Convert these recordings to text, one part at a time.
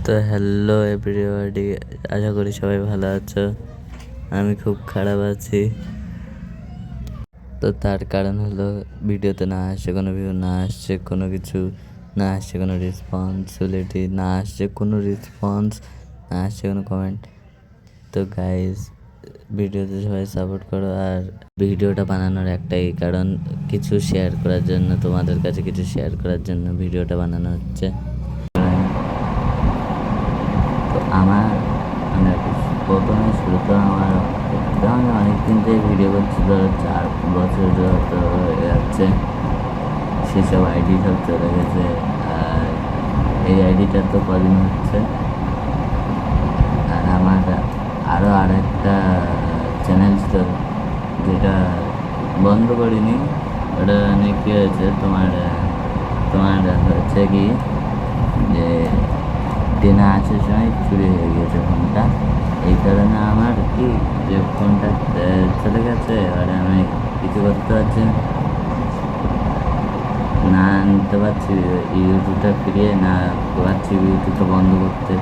তো hello everybody, আশা করি সবাই ভালো আছো। আমি খুব খারাপ আছি। তো তার কারণ হলো ভিডিওতে না আসছে কোনো ভিউ, না আসছে কোনো কিছু, না আসছে কোনো রেসপন্সিবিলিটি, না আসছে কোনো রেসপন্স, না আসছে কোনো কমেন্ট। তো গাইজ, ভিডিওতে সবাই সাপোর্ট করো। আর ভিডিওটা বানানোর একটাই কারণ, কিছু শেয়ার করার জন্য, তোমাদের কাছে কিছু শেয়ার করার জন্য ভিডিওটা বানানো হচ্ছে। তো আমার মানে প্রথমে শুরু তো আমি অনেকদিন থেকে ভিডিও করছি, ধরো 4 বছর তো যাচ্ছে। সেসব আইডি সব চলে গেছে, আর এই আইডিটা তো কদিন হচ্ছে। আর আমার আরও একটা চ্যানেল ছিল, যেটা বন্ধ করিনি। ওটা অনেক কী হয়েছে, তোমার হচ্ছে কি যে ট্রেনে আসার সময় চুরি হয়ে গেছে ফোনটা। এই কারণে আমার কি যে ফোনটা চলে গেছে, এবারে আমি কিছু করতে পারছি না, আনতে পারছি ইউটিউবটা ফিরিয়ে না পারছি, ইউটিউবটা বন্ধ করতে,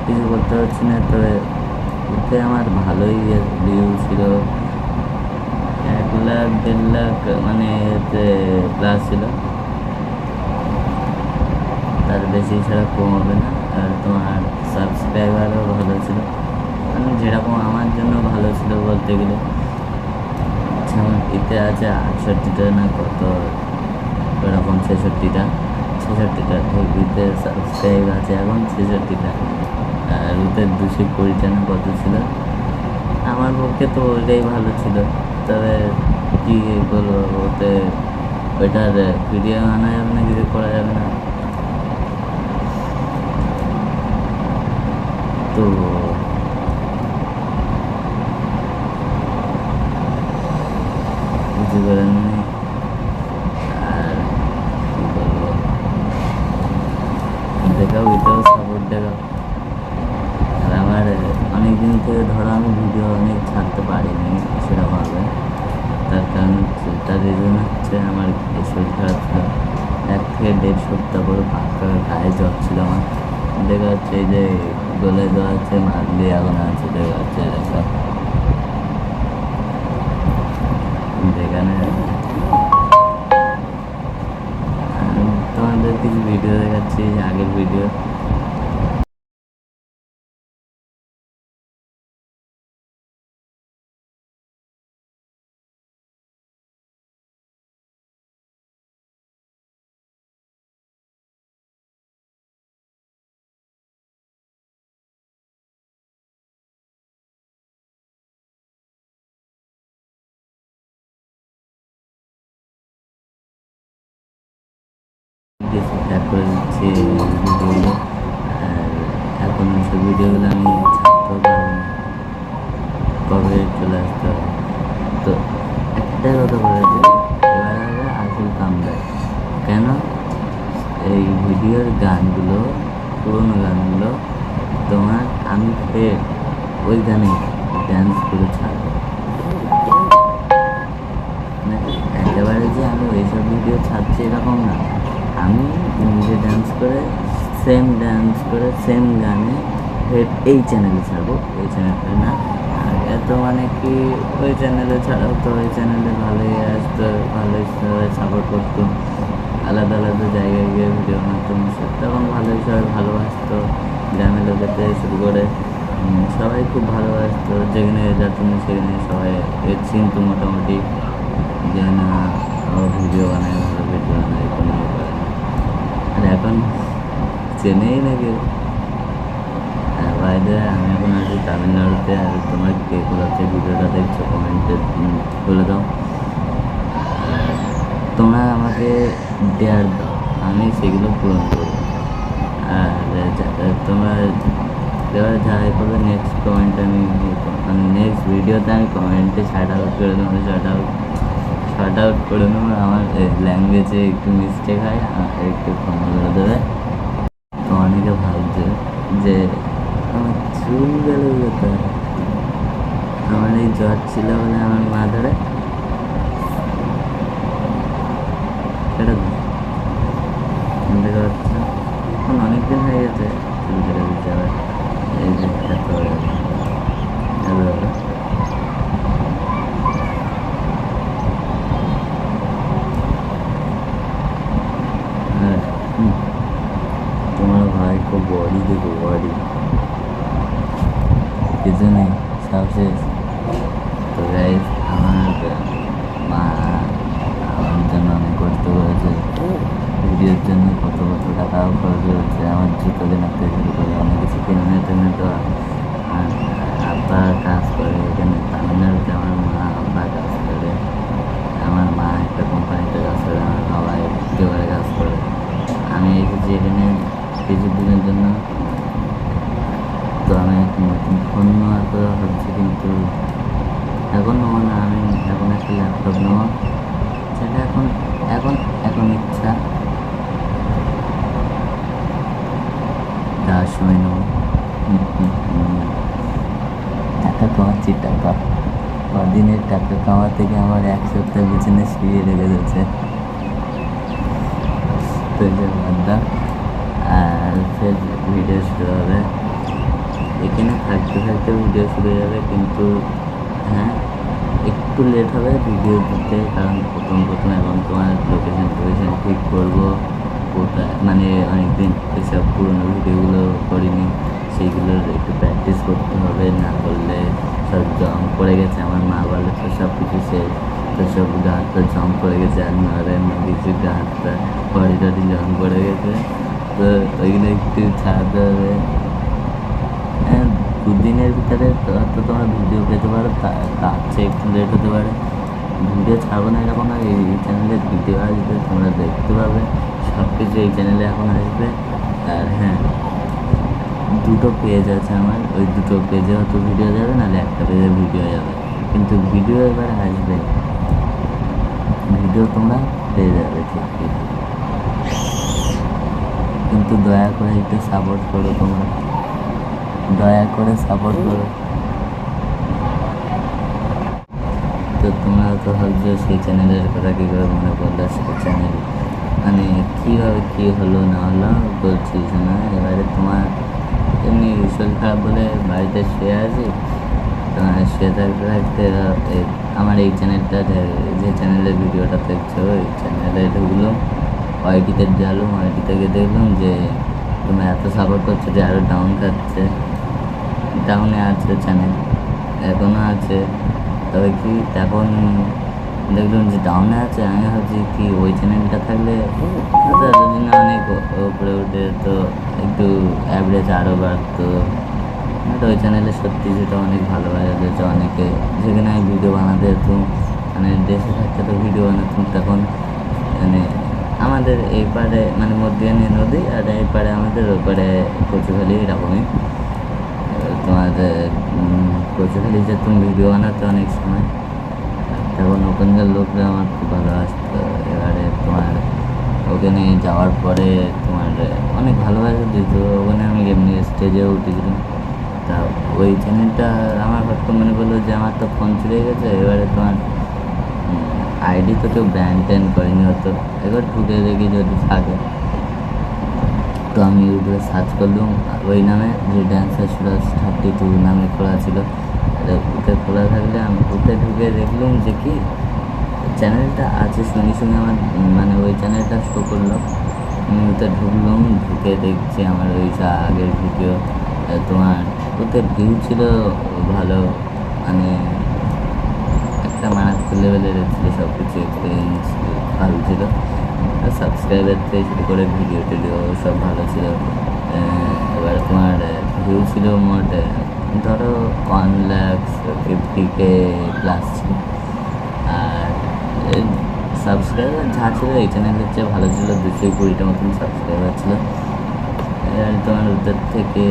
কিছু করতে পারছি না। তবে ওতে আমার ভালোই ভিউ ছিল, 1 লাখ 1.5 লাখ মানে এতে প্লাস ছিল। তার বেশি ছাড়া কম হবে না। আর তোমার সাবস্ক্রাইবারও ভালো ছিল, মানে যেরকম আমার জন্য ভালো ছিল বলতে গেলে। যেমন এতে আছে 68টা না কত, ওরকম 66টা এতে সাবস্ক্রাইব আছে এখন 66টা। আর ওতে 220টা না কত ছিল। আমার পক্ষে তো ওইটাই ভালো ছিল। তবে কী বলবো, ওতে ওইটার ভিডিও আনা যাবে না, কিছু করা যাবে না। তো কিছু করার নেই। আর কী বলবো, দেখাও, এটাও সাপোর্ট দেখাও। আর আমার অনেকদিন থেকে ধরো আমি ভিডিও অনেক ছাড়তে পারিনি সেরকমভাবে। তার কারণ হচ্ছে, তার রিজন হচ্ছে আমার শরীর খারাপ ছিল। 1 থেকে 1.5 সপ্তাহ পরে পাক্কা গায়ে জ্বর ছিল আমার। দেখা যাচ্ছে এই যে গলে দেওয়া হচ্ছে, মারলি এখন আছে, দেখা যাচ্ছে যেখানে তোমাদের কিছু ভিডিও দেখাচ্ছি, আগের ভিডিও। শেয়ার করে দিচ্ছি ভিডিওগুলো। আর এখন ওইসব ভিডিওগুলো আমি ছাড়তেও পারবো না, কবে চলে আসতে হবে। তো একটাই কথা বলেছে, এবার হবে আসল কামব্যাক। কেন? এই ভিডিওর গানগুলো, পুরোনো গানগুলো তোমার আমি ফের ওই গানে ড্যান্স করে ছাড়বো। মানে একেবারে যে আমি ওইসব ভিডিও ছাড়ছি এরকম না, আমি নিজে ড্যান্স করে সেম গানে ফের এই চ্যানেলে ছাড়বো, ওই চ্যানেলে না। আর এত মানে কি, ওই চ্যানেলে ছাড়াও তো ওই চ্যানেলে ভালোই আসতো, ভালোই সবাই সাপোর্ট করতো। আলাদা আলাদা জায়গায় গিয়ে ভিডিও বানাতাম, তখন ভালোই সবাই ভালোবাসতো। গ্রামের লোকেতে শুরু করে সবাই খুব ভালোবাসতো, যেখানে যেতাম সেখানে সবাই চিনতো মোটামুটি, যে না ভিডিও বানায়, ভালো ভিডিও বানায়, কোনো ব্যাপার না। আর এখন চেনেই না কেউ। বাইরে আমি এখন আছি তামিলনাড়ুতে। আর তোমার কে কোথাতে ভিডিওটা দেখছো কমেন্টে বলে দাও। তোমরা আমাকে ডেয়ার দাও, আমি সেগুলো পূরণ করবো। আর তোমরা এবার যাই করবে, নেক্সট কমেন্টে আমি নেক্সট ভিডিওতে আমি কমেন্টে শার্ট আউট করে দেবো, শর্ট আউট করে নেবো। আমার ল্যাঙ্গুয়েজে একটু মিস্টেক হয়, আমাকে একটু ক্ষমা করে দেবে। তো অনেকে ভাবছে যে আমার চুল গেল কোথায়, আমার এই জ্বর ছিল বলে আমার মা ধরে কেটে দেখা যাচ্ছে। এখন অনেকদিন হয়ে গেছে চুল কেটে দিতে হবে। भाई को बॉडी देखो बॉडी কিছু নেই সব শেষ। তো গাইজ আমার মা আমার জন্য অনেক কষ্ট করেছে, ভিডিওর জন্য কত কত টাকাও খরচ হচ্ছে, আমার জুতো কেনার থেকে শুরু করে অনেক কিছু কিনে টেনে। তো আব্বা কাজ করে এখানে তামিলনাড়ুতে, আমার মা আব্বা কাজ করে। আমার মা একটা কোম্পানিতে কাজ করে, আমার বাবা জোগাড়ে কাজ করে। আমি এসেছি এখানে কিছুদিনের জন্য। তো আমি একটা নতুন ফোন নেওয়ার কথা ভাবছি, কিন্তু এখন নেবো না। আমি এখন একটা ল্যাপটপ নেবো, সেটা এখন এখন এখন ইচ্ছা যাওয়ার সময় নেবো। টাকা কামাচ্ছি, টাকা কদিনের টাকা কামা থেকে আমার এক সপ্তাহ পিছনে শুয়ে রেখে যাচ্ছে। তো বাদ্দা আর ফের ভিডিও শুরু হবে, এখানে থাকতে থাকতে ভিডিও শুরু হয়ে যাবে। কিন্তু হ্যাঁ, একটু লেট হবে ভিডিও দিতে, কারণ প্রথম এখন তোমার লোকেশন ঠিক করবো কোথায়, মানে অনেকদিন এসব পুরোনো ভিডিওগুলো করিনি, সেইগুলোর একটু প্র্যাকটিস করতে হবে। না করলে সব জং পড়ে গেছে। আমার মা বলে তো সব কিছু শেষ, তো সব গা হাতটা জং পড়ে গেছে, আর নড়ে না কিছু, গা হাতটা বডি টডি জং পড়ে গেছে। তো ওইগুলো একটু ছাড়াতে হবে। দুদিনের ভিতরে তো তোমরা ভিডিও পেতে পারো, তার চেয়ে একটু লেট হতে পারে। ভিডিও ছাড়বো না এরকম না, এই চ্যানেলে ভিডিও আসবে, তোমরা দেখতে পাবে সব কিছু এই চ্যানেলে এখন আসবে। আর হ্যাঁ, দুটো পেজ আছে আমার, ওই দুটো পেজে হয়তো ভিডিও যাবে, নাহলে একটা পেজে ভিডিও যাবে, কিন্তু ভিডিও এবার আসবে, ভিডিও তোমরা পেয়ে যাবে ঠিক। কিন্তু দয়া করে একটু সাপোর্ট করো, তোমরা দয়া করে সাপোর্ট করো। তো তোমরা তো ভাবছো সেই চ্যানেলের কথা কী করে মনে পড়লো, সেই চ্যানেল মানে কীভাবে কী হলো না হলো বলছিস না। এবারে তোমার এমনি শরীর খারাপ বলে বাড়িতে শুয়ে আছি, তোমার শুয়ে থাকতে থাকতে আমার এই চ্যানেলটা, যে চ্যানেলের ভিডিওটা দেখছো, ওই চ্যানেলে ঢুকলো, ওয়াইটিতে গেলাম, ওয়াইটি থেকে দেখলাম যে তোমরা এত সাপোর্ট করছো যে আরও ডাউন খাচ্ছে, ডাউনে আছে চ্যানেল, এখনও আছে। তবে কি এখন দেখলাম যে ডাউনে আছে, আমি ভাবছি কি ওই চ্যানেলটা থাকলে যদি না অনেক উপরে উঠে, তো একটু অ্যাভারেজ আরও বাড়তো। তো ওই চ্যানেলে সত্যি যেটা অনেক ভালো হয়েছে, অনেকে যেখানে আমি ভিডিও বানাতে যেতাম, মানে দেশে থাকতে তো ভিডিও বানাতাম, তখন মানে আমাদের এই পাড়ে মানে মধ্যখানে নদী, আর এই পাড়ে আমাদের ওই পাড়ে কচুখালি, এরকমই। তোমার কচুখালি যেতাম ভিডিও বানাতে অনেক সময়, তখন ওখানকার লোকরা আমার খুব ভালো আসতো। এবারে তোমার ওখানে যাওয়ার পরে তোমার অনেক ভালোবাসা দিত, ওখানে আমি এমনি স্টেজেও উঠেছিলাম। তা ওই চ্যানেলটা আমার হঠাৎ মনে করলো যে আমার তো ফোন চলে গেছে, এবারে তোমার আইডি তো কেউ ব্যান ট্যান করেনি হতো, এবার ঢুকে দেখি যদি থাকে। তো আমি ইউটিউবে সার্চ করলাম ওই নামে, যে ড্যান্সার সুরাজ 32 নামে খোলা ছিল। ওতে খোলা থাকলে আমি ওতে ঢুকে দেখলাম যে কি চ্যানেলটা আছে, শুনি আমার মানে ওই চ্যানেলটা শো করলো। আমি ওতে ঢুকলাম, ঢুকে দেখছি আমার ওই আগের ভিডিও, তোমার ওতে ভিউ ছিল ভালো, মানে একটা মারাত্মক লেভেলের ছিল, সব কিছু এক্সপিরিয়েন্স ভালো ছিল। সাবস্ক্রাইবার থেকে শুরু করে ভিডিও টিডিও সব ভালো ছিল। এবার তোমার ভিউ ছিল মোট ধরো 1,50,000 প্লাস ছিল। আর সাবস্ক্রাইবার যা ছিল এই চ্যানেলের চেয়ে ভালো ছিল, 220টা মতন সাবস্ক্রাইবার ছিল। এবার তোমার ওদের থেকে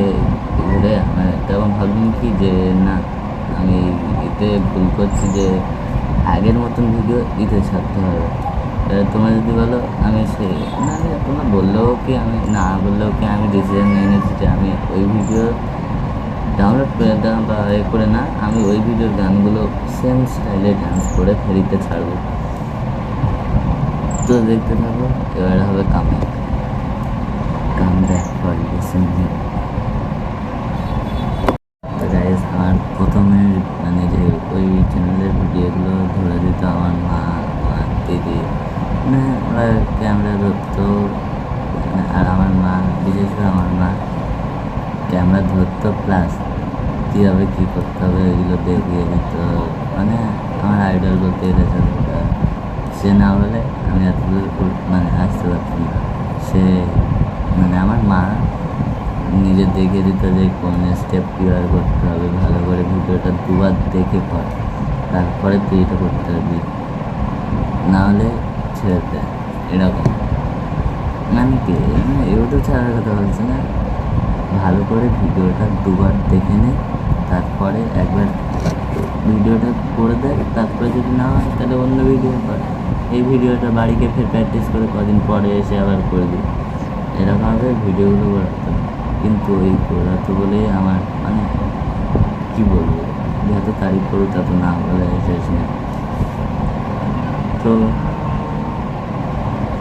ঘুরে আমার তখন ভাবলাম কি যে না, আমি এতে ভুল করছি, যে আগের মতন ভিডিও ঈদে ছাড়তে হবে। তোমরা যদি বলো আমি সে মানে তোমরা বললেও কি, আমি না বললেও কি, আমি ডিসিশন নিয়ে নিয়েছি যে আমি ওই ভিডিও ডাউনলোড করে দেওয়া বা এ করে না, আমি ওই ভিডিওর গানগুলো সেম স্টাইলে ডান্স করে ফেরিতে ছাড়বো। তো দেখতে থাকো, এবারে হবে come back for listen me. তো গাইস, আমার প্রথমে মানে যে ওই চ্যানেলের ভিডিওগুলো ধরে দিত আমার মা, আমার দিদি, মানে ওরা ক্যামেরা ধরতো। আর আমার মা, বিশেষ করে আমার আমার মা ক্যামেরা ধরতো, প্লাস কীভাবে কী করতে হবে এগুলো দেখিয়ে দিত। মানে আমার আইডল বলতে গেলে সে না হলে আমি এতদূর মানে আসতে পারতাম না। সে মানে আমার মা নিজে দেখিয়ে দিত যে কোন স্টেপ কীভাবে করতে হবে, ভালো করে ভিডিওটা দুবার দেখে কর, তারপরে তুই এটা করতে পারবি, নাহলে ছেড়ে দেয়। এরকম মানে কি ইউটিউব ছাড়ার কথা বলছে না, ভালো করে ভিডিওটা দুবার দেখে নে, তারপরে একবার ভিডিওটা করে দেয়, তারপরে যদি না হয় তাহলে অন্য ভিডিও কর। এই ভিডিওটা বাড়িকে ফের প্র্যাকটিস করে কদিন পরে এসে আবার করে দিই, এরকমভাবে ভিডিওগুলো করাতো। কিন্তু ওই করাতো বলে আমার মানে কী বলবো, যত তারিফ করো তত না বলে শেষ নেই। তো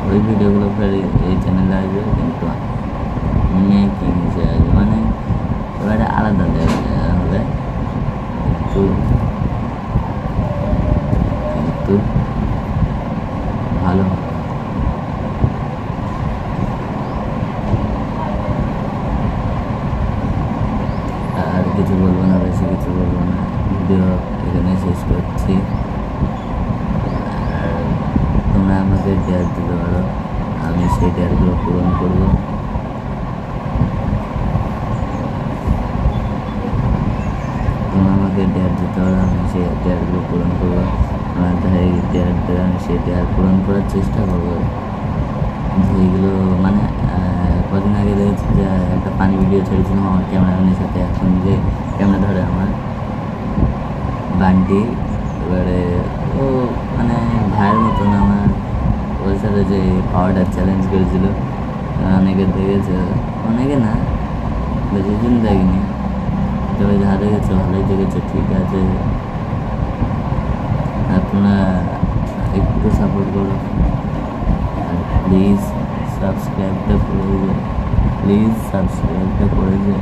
ওই ভিডিওগুলো ফের এই চ্যানেলে আসবে, কিন্তু মেকিং হিসেবে আসবে, মানে এবারে আলাদা হবে কিন্তু ভালো। আর কিছু বলবো না, বেশি কিছু বলবো না, ভিডিও এখানে শেষ করছি। আর তোমরা আমাকে ডেয়ার দিতে পারো, আমি সেই ডেয়ারগুলো পূরণ করবো। তোমরা আমাকে ডেয়ার দিতে পারো, আমি সেই ডেয়ারগুলো পূরণ করবো। আমার ভাই ডেয়ার দেবে, আমি সেই ডেয়ার পূরণ করার চেষ্টা করবো। যেগুলো মানে কদিন আগে দেখেছি যে একটা পানি ভিডিও ছেড়েছিলাম আমার ক্যামেরাম্যানের সাথে, এখন যে ক্যামেরা ধরে আমার বান্টি, এবারে ও মানে ভাইয়ের মতন আমার ওর সাথে যে পাওয়ারটা চ্যালেঞ্জ করেছিল, অনেকে দেখেছে, অনেকে না বেশিজন দেখিনি, তবে যা দেখেছো ভালোই দেখেছো, ঠিক আছে। আপনারা একটু সাপোর্ট করো, আর প্লিজ সাবস্ক্রাইবটা করে যে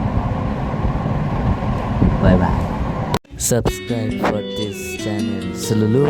bye bye. Subscribe for this channel. Salulu.